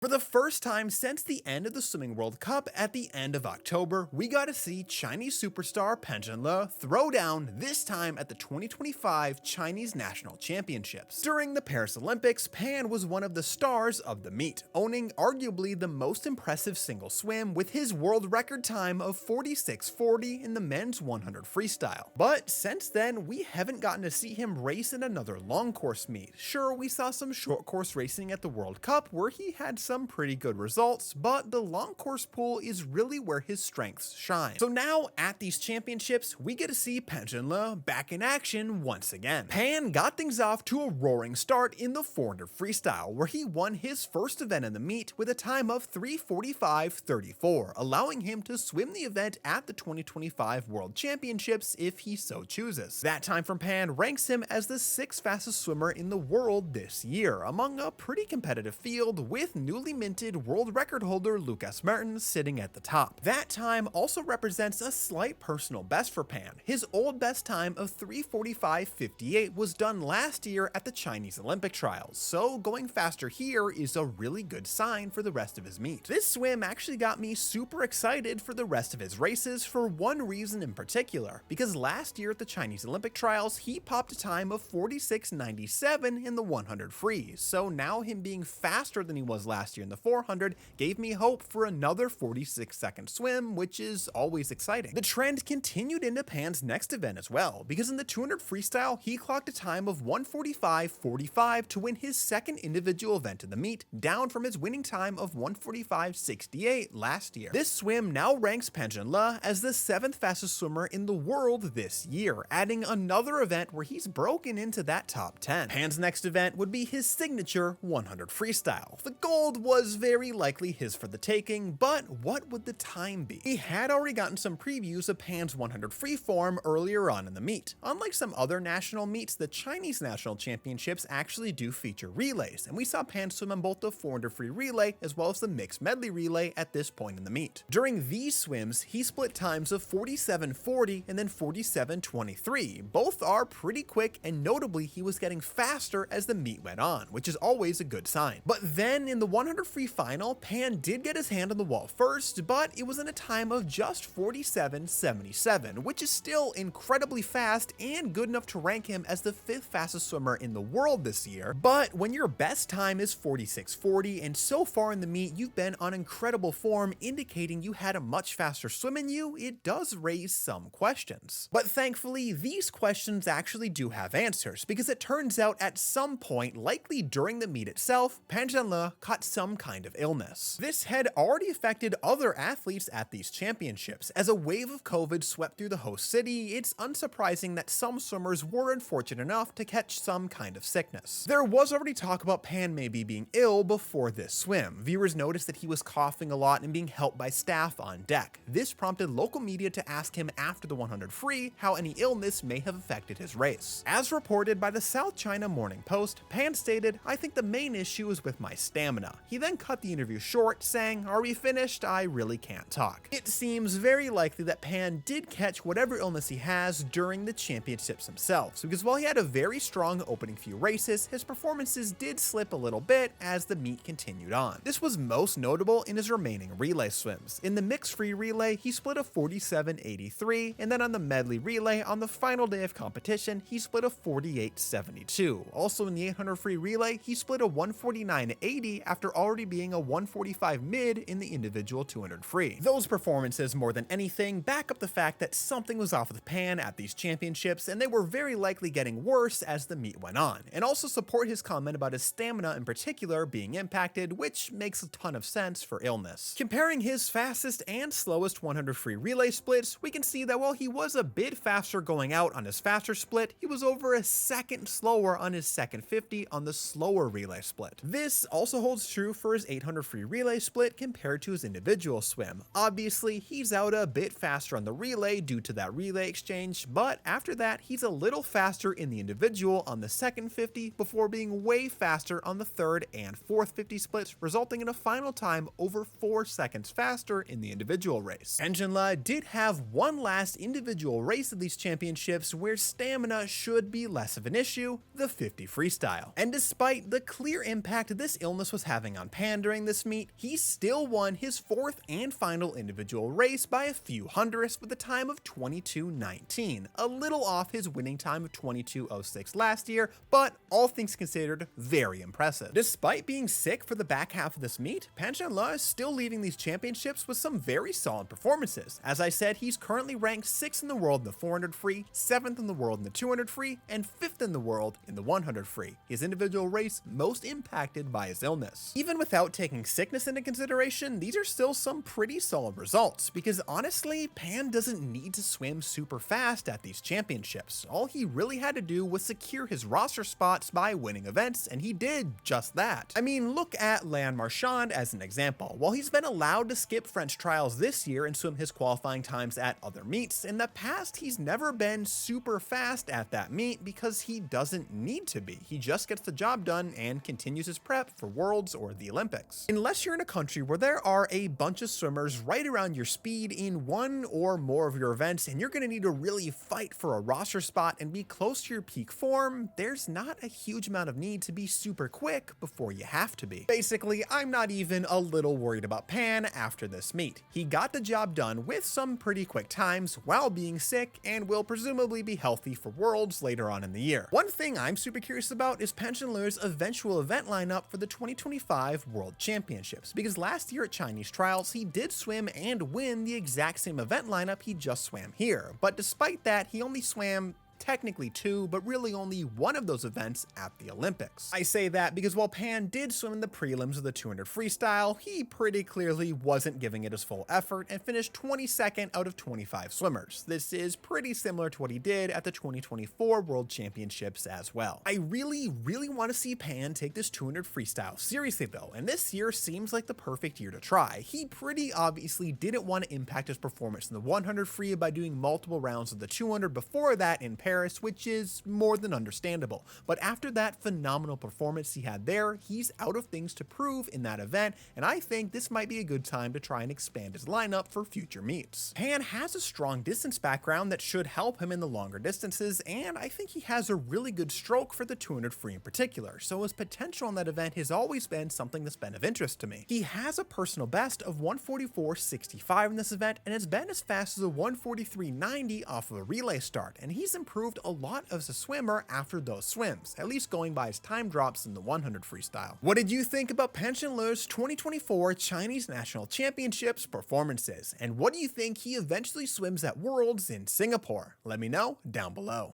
For the first time since the end of the Swimming World Cup at the end of October, we got to see Chinese superstar Pan Zhanle throw down, this time at the 2025 Chinese National Championships. During the Paris Olympics, Pan was one of the stars of the meet, owning arguably the most impressive single swim with his world record time of 46:40 in the men's 100 freestyle. But since then, we haven't gotten to see him race in another long course meet. Sure, we saw some short course racing at the World Cup where he had some pretty good results, but the long course pool is really where his strengths shine. So now at these championships, we get to see Pan Zhanle back in action once again. Pan got things off to a roaring start in the 400 freestyle, where he won his first event in the meet with a time of 3:45:34, allowing him to swim the event at the 2025 World Championships if he so chooses. That time from Pan ranks him as the 6th fastest swimmer in the world this year, among a pretty competitive field with newly minted world record holder Lucas Mertens sitting at the top. That time also represents a slight personal best for Pan. His old best time of 3:45:58 was done last year at the Chinese Olympic trials, so going faster here is a really good sign for the rest of his meet. This swim actually got me super excited for the rest of his races for one reason in particular, because last year at the Chinese Olympic trials he popped a time of 46:97 in the 100 free, so now him being faster than he was last year in the 400 gave me hope for another 46-second swim, which is always exciting. The trend continued into Pan's next event as well, because in the 200 freestyle he clocked a time of 1:45:45 to win his second individual event in the meet, down from his winning time of 1:45:68 last year. This swim now ranks Pan Zhanle as the 7th fastest swimmer in the world this year, adding another event where he's broken into that top 10. Pan's next event would be his signature 100 freestyle. The gold was very likely his for the taking, but what would the time be? He had already gotten some previews of Pan's 100 freeform earlier on in the meet. Unlike some other national meets, the Chinese National Championships actually do feature relays, and we saw Pan swim on both the 400 free relay as well as the mixed medley relay at this point in the meet. During these swims, he split times of 47:40 and then 47:23. Both are pretty quick, and notably he was getting faster as the meet went on, which is always a good sign. But then in the 100 free final, Pan did get his hand on the wall first, but it was in a time of just 47:77, which is still incredibly fast and good enough to rank him as the 5th fastest swimmer in the world this year. But when your best time is 46:40 and so far in the meet you've been on incredible form, indicating you had a much faster swim in you, it does raise some questions. But thankfully, these questions actually do have answers, because it turns out at some point, likely during the meet itself, Pan Zhanle caught some kind of illness. This had already affected other athletes at these championships. As a wave of COVID swept through the host city, it's unsurprising that some swimmers were unfortunate enough to catch some kind of sickness. There was already talk about Pan maybe being ill before this swim. Viewers noticed that he was coughing a lot and being helped by staff on deck. This prompted local media to ask him after the 100 free how any illness may have affected his race. As reported by the South China Morning Post, Pan stated, "I think the main issue is with my stamina." He then cut the interview short, saying, "Are we finished? I really can't talk." It seems very likely that Pan did catch whatever illness he has during the championships themselves, because while he had a very strong opening few races, his performances did slip a little bit as the meet continued on. This was most notable in his remaining relay swims. In the mixed free relay, he split a 47:83, and then on the medley relay on the final day of competition, he split a 48:72. Also in the 800 free relay, he split a 149:80 after already being a 145 mid in the individual 200 free. Those performances, more than anything, back up the fact that something was off with Pan at these championships, and they were very likely getting worse as the meet went on, and also support his comment about his stamina in particular being impacted, which makes a ton of sense for illness. Comparing his fastest and slowest 100 free relay splits, we can see that while he was a bit faster going out on his faster split, he was over a second slower on his second 50 on the slower relay split. This also holds true for his 800 free relay split compared to his individual swim. Obviously, he's out a bit faster on the relay due to that relay exchange, but after that, he's a little faster in the individual on the second 50 before being way faster on the third and fourth 50 splits, resulting in a final time over 4 seconds faster in the individual race. Pan Zhanle did have one last individual race of these championships where stamina should be less of an issue, the 50 freestyle. And despite the clear impact this illness was having nothing on Pan during this meet, he still won his fourth and final individual race by a few hundredths with a time of 22:19, a little off his winning time of 22:06 last year, but all things considered, very impressive. Despite being sick for the back half of this meet, Pan Zhanle is still leaving these championships with some very solid performances. As I said, he's currently ranked 6th in the world in the 400 free, 7th in the world in the 200 free, and 5th in the world in the 100 free, his individual race most impacted by his illness. Even without taking sickness into consideration, these are still some pretty solid results, because honestly, Pan doesn't need to swim super fast at these championships. All he really had to do was secure his roster spots by winning events, and he did just that. I mean, look at Leon Marchand as an example. While he's been allowed to skip French trials this year and swim his qualifying times at other meets, in the past he's never been super fast at that meet because he doesn't need to be. He just gets the job done and continues his prep for Worlds or the Olympics. Unless you're in a country where there are a bunch of swimmers right around your speed in one or more of your events, and you're going to need to really fight for a roster spot and be close to your peak form, there's not a huge amount of need to be super quick before you have to be. Basically, I'm not even a little worried about Pan after this meet. He got the job done with some pretty quick times while being sick and will presumably be healthy for Worlds later on in the year. One thing I'm super curious about is Pan Zhanle's eventual event lineup for the 2025 World Championships, because last year at Chinese trials, he did swim and win the exact same event lineup he just swam here, but despite that, he only swam technically 2, but really only one of those events at the Olympics. I say that because while Pan did swim in the prelims of the 200 freestyle, he pretty clearly wasn't giving it his full effort and finished 22nd out of 25 swimmers. This is pretty similar to what he did at the 2024 World Championships as well. I really want to see Pan take this 200 freestyle seriously though, and this year seems like the perfect year to try. He pretty obviously didn't want to impact his performance in the 100 free by doing multiple rounds of the 200 before that in Paris, which is more than understandable. But after that phenomenal performance he had there, he's out of things to prove in that event, and I think this might be a good time to try and expand his lineup for future meets. Pan has a strong distance background that should help him in the longer distances, and I think he has a really good stroke for the 200 free in particular, so his potential in that event has always been something that's been of interest to me. He has a personal best of 144.65 in this event, and has been as fast as a 143.90 off of a relay start, and he's improved a lot as a swimmer after those swims, at least going by his time drops in the 100 freestyle. What did you think about Pan Zhanle's 2024 Chinese National Championships performances, and what do you think he eventually swims at Worlds in Singapore? Let me know down below.